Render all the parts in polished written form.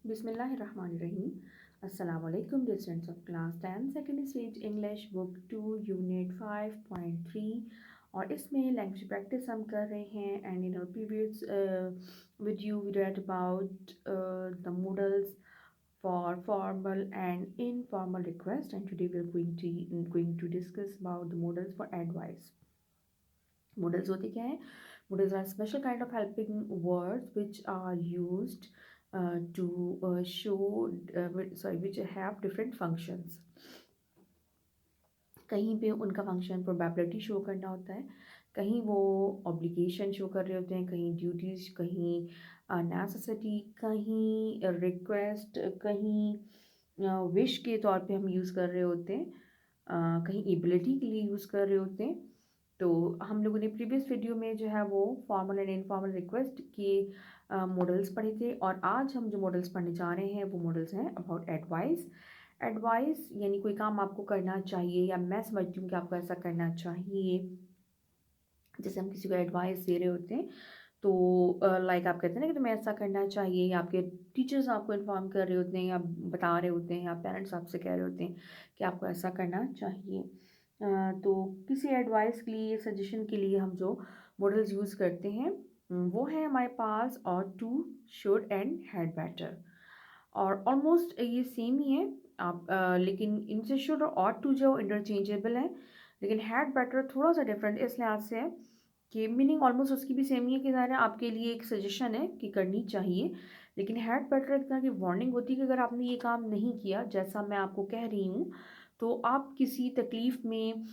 Bismillahirrahmanirrahim. Assalamu alaikum, dear students of class 10 second stage English book 2 unit 5.3 और इसमें language practice हम कर रहे हैं and in previous video we read about the modals for formal and informal request, and today we are going to discuss about the modals for advice. Modals होते क्या हैं? Modals are special kind of helping words which are used to show which have different functions. कहीं पे उनका function probability show करना होता है, कहीं वो ऑब्लिगेशन शो कर रहे होते हैं, कहीं ड्यूटीज़, कहीं नेसेसिटी, कहीं रिक्वेस्ट, कहीं विश के तौर पे हम यूज़ कर रहे होते हैं, कहीं एबिलिटी के लिए यूज़ कर रहे होते हैं। तो हम लोगों ने प्रीवियस वीडियो में जो है वो फॉर्मल एंड इनफॉर्मल रिक्वेस्ट के मॉडल्स पढ़े थे, और आज हम जो मॉडल्स पढ़ने जा रहे हैं वो मॉडल्स हैं अबाउट एडवाइस। एडवाइस यानी कोई काम आपको करना चाहिए, या मैं समझती हूँ कि आपको ऐसा करना चाहिए। जैसे हम किसी को एडवाइस दे रहे होते हैं तो लाइक आप कहते हैं ना कि तुम्हें ऐसा करना चाहिए, या आपके टीचर्स आपको इन्फॉर्म कर रहे होते हैं, या बता रहे होते हैं, या पेरेंट्स आपसे कह रहे होते हैं कि आपको ऐसा करना चाहिए। तो किसी एडवाइस के लिए, सजेशन के लिए हम जो मॉडल्स यूज़ करते हैं वो है हमारे पास ought to, should and had better. और ऑलमोस्ट ये सेम ही है आप लेकिन इनसे शुड और ऑट टू जो इंटरचेंजेबल है, लेकिन हैड बेटर थोड़ा सा डिफरेंट इस लिहाज से है कि मीनिंग ऑलमोस्ट उसकी भी सेम ही है कि ज़ाहिर है आपके लिए एक सजेशन है कि करनी चाहिए, लेकिन हैड बेटर एक तरह की वार्निंग होती है कि अगर आपने ये काम नहीं किया जैसा मैं आपको कह रही हूँ तो आप किसी तकलीफ़ में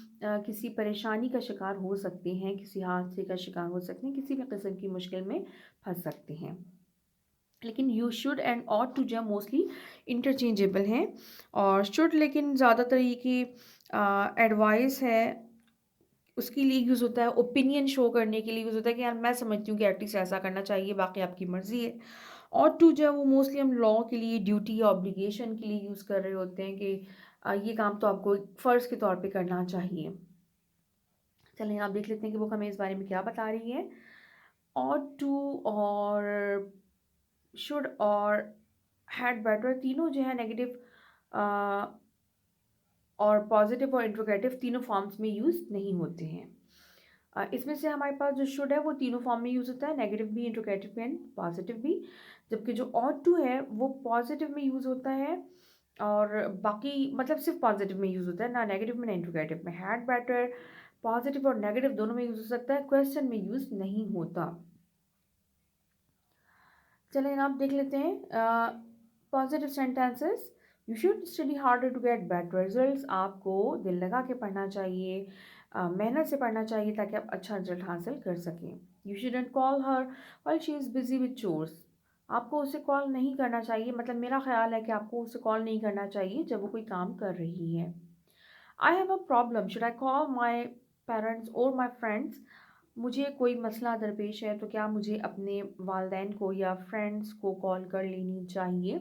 किसी परेशानी का शिकार हो सकते हैं, किसी हादसे का शिकार हो सकते हैं, किसी भी किस्म की मुश्किल में फंस सकते हैं। लेकिन you should and ought to जो मोस्टली इंटरचेंजेबल हैं, और शुड लेकिन ज़्यादातर ये कि एडवाइस है उसके लिए यूज़ होता है, ओपिनियन शो करने के लिए यूज़ होता है कि यार मैं समझती हूँ कि एटलीस्ट ऐसा करना चाहिए, बाकी आपकी मर्ज़ी है। और टू जो है वो मोस्टली हम लॉ के लिए, ड्यूटी या ऑब्लिगेशन के लिए यूज़ कर रहे होते हैं कि ये काम तो आपको फ़र्ज़ के तौर पे करना चाहिए। चलिए आप देख लेते हैं कि वो हमें इस बारे में क्या बता रही है। और टू और शुड और हैड बेटर तीनों जो है नेगेटिव और पॉजिटिव और इंट्रोगेटिव तीनों फॉर्म्स में यूज़ नहीं होते हैं। इसमें से हमारे पास जो शुड है वो तीनों फॉर्म में यूज़ होता है, नेगेटिव भी, इंट्रोगेटिव भी एंड पॉजिटिव भी। जबकि जो ऑट टू है वो पॉजिटिव में यूज़ होता है, और बाकी मतलब सिर्फ पॉजिटिव में यूज़ होता है, ना नेगेटिव में ना इंट्रोगेटिव में। हैड बेटर पॉजिटिव और नेगेटिव दोनों में यूज़ हो सकता है, क्वेश्चन में यूज़ नहीं होता। चलिए आप देख लेते हैं positive sentences. You should study harder to get better results. आपको दिल लगा के पढ़ना चाहिए, मेहनत से पढ़ना चाहिए ताकि आप अच्छा रिजल्ट हासिल कर सकें। You shouldn't call her while she is busy with chores. आपको उसे कॉल नहीं करना चाहिए, मतलब मेरा ख्याल है कि आपको उसे कॉल नहीं करना चाहिए जब वो कोई काम कर रही है। I have a problem, should I call my parents और माई फ्रेंड्स। मुझे कोई मसला दरपेश है तो क्या मुझे अपने वालिदैन को या फ्रेंड्स को कॉल कर लेनी चाहिए?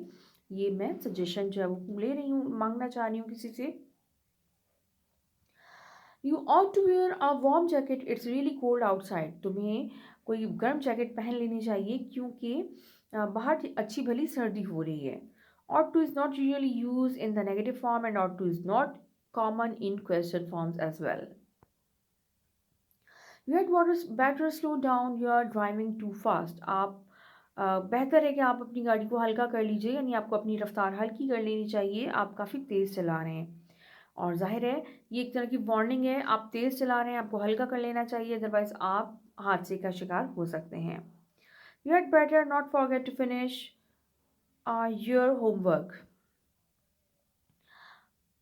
ये मैं सजेशन जो है वो ले रही हूँ, मांगना चाह रही हूँ किसी से। You ought to wear a warm jacket, it's really cold outside. तुम्हें कोई गर्म जैकेट पहन लेनी चाहिए क्योंकि बाहर अच्छी भली सर्दी हो रही है। Ought to is not usually use in the negative form and ought to is not common in question forms as well. You had better slow down, you are driving too fast. आप बेहतर है कि आप अपनी गाड़ी को हल्का कर लीजिए, यानी आपको अपनी रफ्तार हल्की कर लेनी चाहिए, आप काफ़ी तेज़ चला रहे हैं। और जाहिर है ये एक तरह की वार्निंग है, आप तेज़ चला रहे हैं, आपको हल्का कर लेना चाहिए, अदरवाइज़ आप हादसे का शिकार हो सकते हैं। You had better not forget to finish your homework.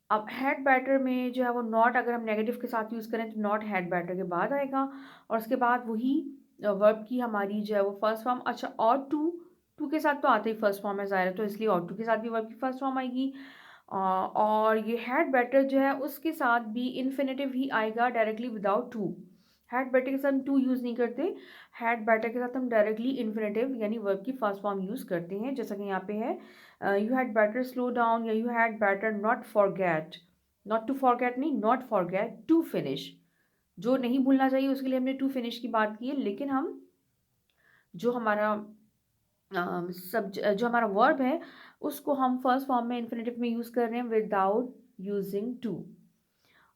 अब हैड बेटर में जो है वो नॉट अगर हम नेगेटिव के साथ यूज़ करें तो नॉट हैड बेटर के बाद आएगा, और उसके बाद वही वर्ब की हमारी जो है वो फर्स्ट फॉर्म। अच्छा, और टू, टू के साथ तो आते ही फर्स्ट फॉर्म है ज़ाहिर है, तो इसलिए और टू के साथ भी वर्ब की फर्स्ट फॉर्म आएगी। और ये हैड बेटर जो है उसके साथ भी इन्फिनेटिव ही आएगा directly without to. Had better के साथ हम टू यूज़ नहीं करते, हैड बेटर के साथ हम डायरेक्टली इन्फिनेटिव यानी वर्ब की फर्स्ट फॉर्म यूज़ करते हैं, जैसा कि यहाँ पे है you had better slow down, या you had better not forget. Not to forget नहीं, नॉट फॉरगेट टू फिनिश। जो नहीं भूलना चाहिए उसके लिए हमने टू फिनिश की बात की है, लेकिन हम जो हमारा सब जो हमारा वर्ब है उसको हम फर्स्ट फॉर्म में इन्फिनेटिव में यूज़ कर रहे हैं विदाउट यूजिंग टू।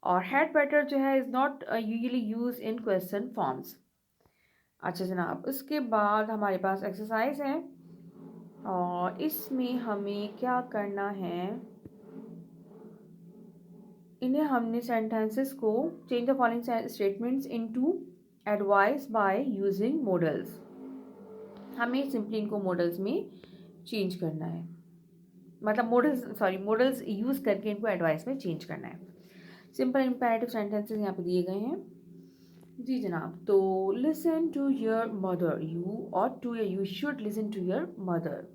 और हैड बेटर जो है is not usually use in question forms. अच्छा जनाब, उसके बाद हमारे पास एक्सरसाइज है और इसमें हमें क्या करना है, इन्हें हमने सेंटेंसेस को change the following statements into advice by using models. हमें सिंपली इनको मॉडल्स में चेंज करना है, मतलब मॉडल्स यूज़ करके इनको एडवाइस में चेंज करना है। सिंपल इंपैरेटिव सेंटेंसेस यहाँ पे दिए गए हैं जी जनाब। तो listen to your mother, you ought to you should listen to your mother.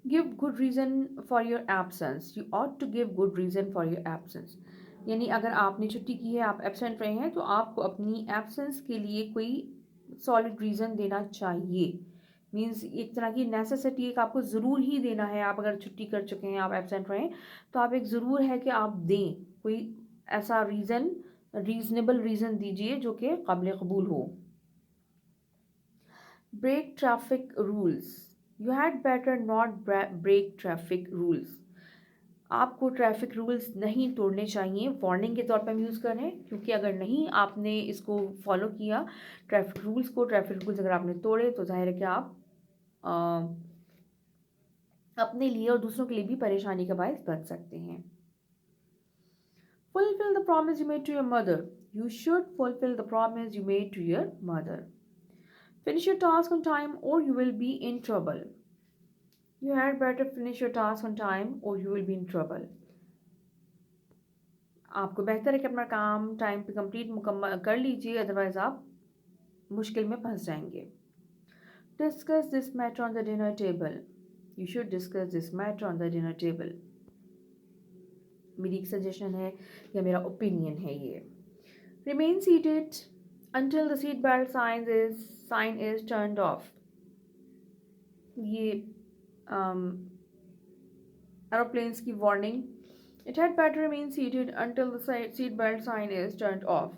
Give good reason for your absence, you ought to give good reason for your absence. यानी अगर आपने छुट्टी की है, आप एब्सेंट रहे हैं, तो आपको अपनी एब्सेंस के लिए कोई सॉलिड रीज़न देना चाहिए। मीन्स एक तरह की नेसेसिटी, एक आपको ज़रूर ही देना है। आप अगर छुट्टी कर चुके हैं, आप एब्सेंट रहे, तो आप एक ज़रूर है कि आप दें कोई ऐसा रीज़नेबल रीज़न दीजिए जो कि काबिल कबूल हो। Break traffic rules, you had better not break traffic rules. आपको ट्रैफिक रूल्स नहीं तोड़ने चाहिए, वार्निंग के तौर पे हम यूज़ कर रहे हैं, क्योंकि अगर नहीं आपने इसको फॉलो किया ट्रैफिक रूल्स अगर आपने तोड़े तो जाहिर है कि आप अपने लिए और दूसरों के लिए भी परेशानी का बायस बन सकते हैं। Fulfil the promise you made to your mother, you should fulfil the promise you made to your mother. Finish your task on time or you will be in trouble, you had better finish your task on time or you will be in trouble. आपको बेहतर है कि अपना काम time पे मुकम्मल कर लीजिए, अदरवाइज आप मुश्किल में फंस जाएंगे। Discuss this matter on the dinner table, you should discuss this matter on the dinner table. मेरी एक सजेशन है या मेरा ओपिनियन है ये। Remain seated until the seat belt sign is turned off. ये एरोप्लेन्स की warning. It had better remain seated until the seat belt sign is turned off.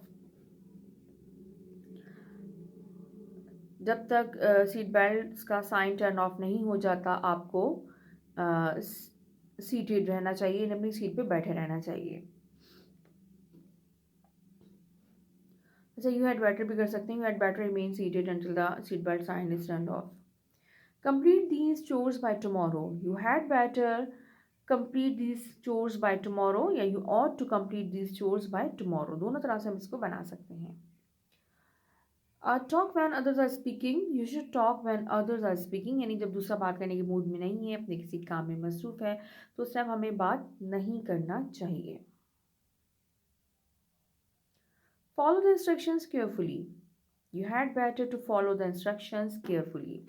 जब तक सीट बेल्ट का साइन टर्न ऑफ नहीं हो जाता, आपको सीटेड रहना चाहिए, अपनी सीट पे बैठे रहना चाहिए। अच्छा, यू हैड बेटर भी कर सकते हैं, you had better remain seated until the seat belt sign is turned off. Complete these chores by tomorrow, you had better complete these chores by tomorrow या you ought to complete these chores by tomorrow. दोनों तरह से हम इसको बना सकते हैं। Talk when others are speaking, you should talk when others are speaking. यानी जब दूसरा बात करने के मूड में नहीं है, अपने किसी काम में मसरूफ़ है, तो उस टाइम हमें बात नहीं करना चाहिए। Follow the instructions carefully, you had better to follow the instructions carefully.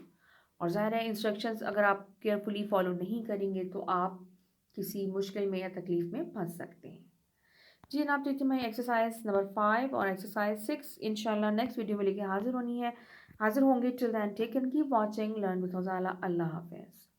और ज़ाहिर है इंस्ट्रक्शंस अगर आप केयरफुली फॉलो नहीं करेंगे तो आप किसी मुश्किल में या तकलीफ़ में फंस सकते हैं। जी जनाब, तो मैं एक्सरसाइज नंबर 5 और एक्सरसाइज 6 इंशाल्लाह नेक्स्ट वीडियो में लेके हाजिर होंगे। Till then take and keep watching learn with Fazala. अल्लाह हाफ़िज़।